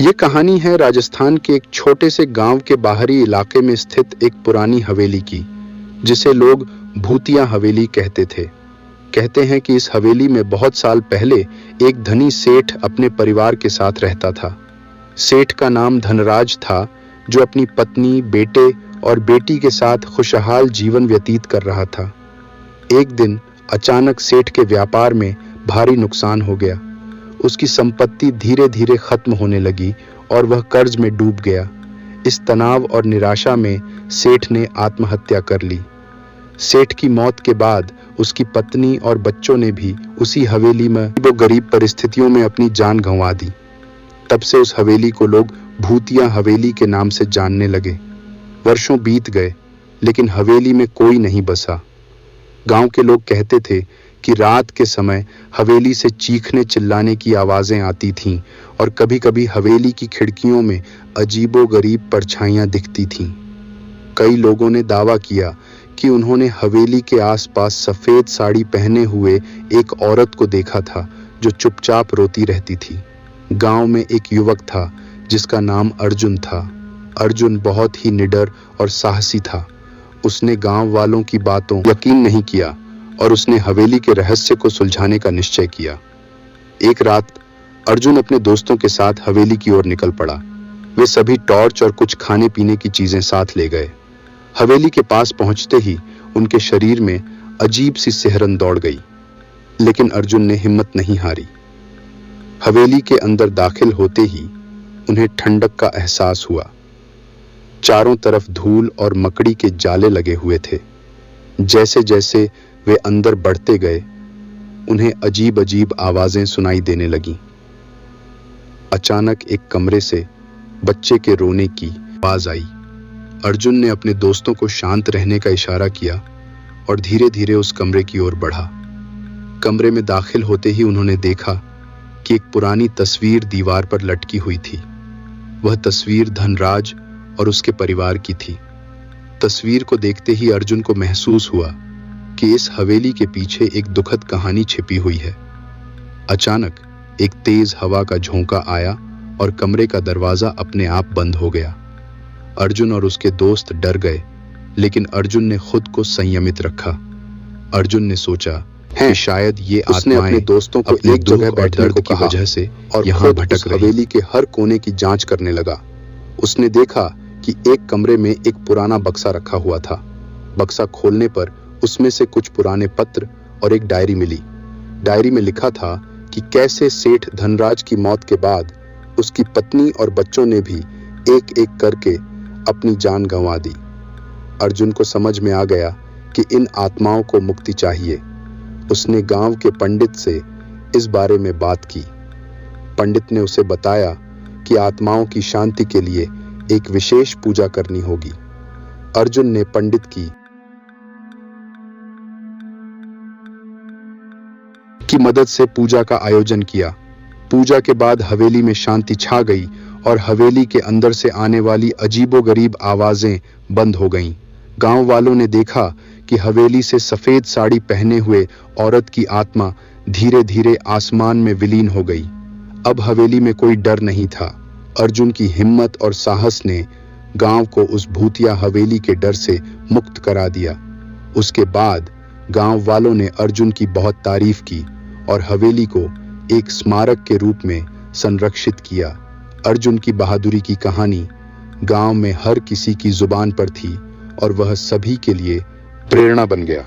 ये कहानी है राजस्थान के एक छोटे से गांव के बाहरी इलाके में स्थित एक पुरानी हवेली की, जिसे लोग भूतिया हवेली कहते थे। कहते हैं कि इस हवेली में बहुत साल पहले एक धनी सेठ अपने परिवार के साथ रहता था। सेठ का नाम धनराज था, जो अपनी पत्नी, बेटे और बेटी के साथ खुशहाल जीवन व्यतीत कर रहा था। एक दिन अचानक सेठ के व्यापार में भारी नुकसान हो गया। उसकी संपत्ति धीरे धीरे खत्म होने लगी और वह कर्ज में डूब गया। इस तनाव और निराशा में सेठ ने आत्महत्या कर ली। सेठ की मौत के बाद उसकी पत्नी और बच्चों ने भी उसी हवेली में वो गरीब परिस्थितियों में अपनी जान गंवा दी। तब से उस हवेली को लोग भूतिया हवेली के नाम से जानने लगे। वर्षों बीत गए, लेकिन हवेली में कोई नहीं बसा। गांव के लोग कहते थे कि रात के समय हवेली से चीखने चिल्लाने की आवाजें आती थीं और कभी-कभी हवेली की खिड़कियों में अजीबोगरीब परछाइयां दिखती थीं। कई लोगों ने दावा किया कि उन्होंने हवेली के आसपास सफेद साड़ी पहने हुए एक औरत को देखा था, जो चुपचाप रोती रहती थी। गांव में एक युवक था जिसका नाम अर्जुन था। अर्जुन बहुत ही निडर और साहसी था। उसने गांव वालों की बातों यकीन नहीं किया और उसने हवेली के रहस्य को सुलझाने का निश्चय किया। एक रात अर्जुन अपने दोस्तों के साथ हवेली की ओर निकल पड़ा। वे सभी टॉर्च और कुछ खाने पीने की चीजें साथ ले गए। हवेली के पास पहुंचते ही उनके शरीर में अजीब सी सिहरन दौड़ गई, लेकिन अर्जुन ने हिम्मत नहीं हारी। हवेली के अंदर दाखिल होते ही उन्हें ठंडक का एहसास हुआ। चारों तरफ धूल और मकड़ी के जाले लगे हुए थे। जैसे जैसे वे अंदर बढ़ते गए, उन्हें अजीब अजीब आवाजें सुनाई देने लगीं। अचानक एक कमरे से बच्चे के रोने की आवाज आई। अर्जुन ने अपने दोस्तों को शांत रहने का इशारा किया और धीरे धीरे उस कमरे की ओर बढ़ा। कमरे में दाखिल होते ही उन्होंने देखा कि एक पुरानी तस्वीर दीवार पर लटकी हुई थी। वह तस्वीर धनराज और उसके परिवार की थी। तस्वीर को देखते ही अर्जुन को महसूस हुआ कि इस हवेली के पीछे एक दुखद कहानी छिपी हुई है। अचानक एक तेज हवा का झोंका आया और कमरे का दरवाजा अपने आप बंद हो गया। अर्जुन और उसके दोस्त डर गए, लेकिन अर्जुन ने खुद को संयमित रखा। अर्जुन ने सोचा कि शायद ये आत्माएं अपने दोस्तों को एक जगह बैठने की वजह से और यहाँ भटक रही। हवेली के हर कोने की जांच करने लगा। उसने देखा कि एक कमरे में एक पुराना बक्सा रखा हुआ था। बक्सा खोलने पर उसमें से कुछ पुराने पत्र और एक डायरी मिली। डायरी में लिखा था कि कैसे सेठ धनराज की मौत के बाद उसकी पत्नी और बच्चों ने भी एक एक करके अपनी जान गंवा दी। अर्जुन को समझ में आ गया कि इन आत्माओं को मुक्ति चाहिए। उसने गांव के पंडित से इस बारे में बात की। पंडित ने उसे बताया कि आत्माओं की शांति के लिए एक विशेष पूजा करनी होगी। अर्जुन ने पंडित की मदद से पूजा का आयोजन किया। पूजा के बाद हवेली में शांति छा गई और हवेली के अंदर से आने वाली अजीबोगरीब आवाजें बंद हो गईं। गांव वालों ने देखा कि हवेली से सफेद साड़ी पहने हुए औरत की आत्मा धीरे धीरे आसमान में विलीन हो गई। अब हवेली में कोई डर नहीं था। अर्जुन की हिम्मत और साहस ने गांव को उस भूतिया हवेली के डर से मुक्त करा दिया। उसके बाद गांव वालों ने अर्जुन की बहुत तारीफ की और हवेली को एक स्मारक के रूप में संरक्षित किया। अर्जुन की बहादुरी की कहानी गांव में हर किसी की जुबान पर थी और वह सभी के लिए प्रेरणा बन गया।